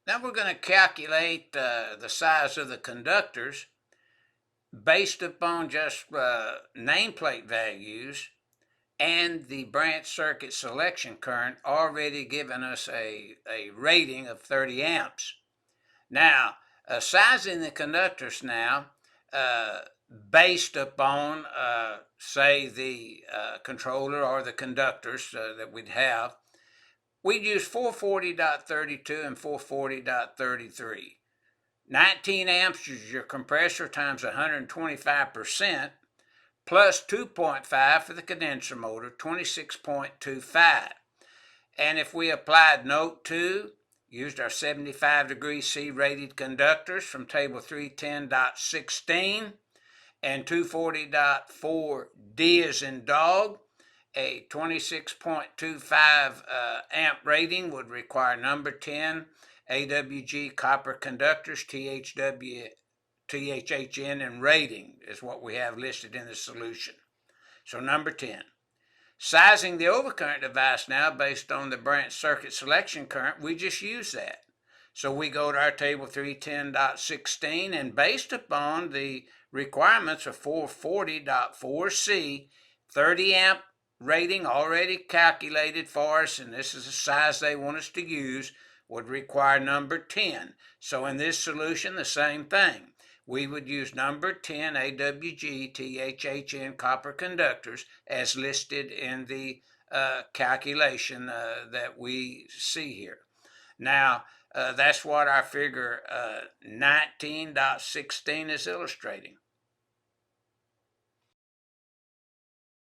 Now we're going to calculate the size of the conductors based upon just nameplate values and the branch circuit selection current already giving us a rating of 30 amps. Now, sizing the conductors now based upon, say, the controller or the conductors that we'd have, we'd use 440.32 and 440.33. 19 amps is your compressor times 125% plus 2.5 for the condenser motor, 26.25. And if we applied note 2, used our 75 degree C rated conductors from table 310.16 and 240.4D as in dog, a 26.25 amp rating would require number 10 AWG copper conductors, THHN, and rating is what we have listed in the solution. So number 10. Sizing the overcurrent device now based on the branch circuit selection current, we just use that. So we go to our table 310.16 and based upon the requirements of 440.4C, 30 amp rating already calculated for us, and this is the size they want us to use, would require number 10. So in this solution, the same thing. We would use number 10 AWG THHN copper conductors as listed in the calculation that we see here. Now, that's what our figure 19.16 is illustrating.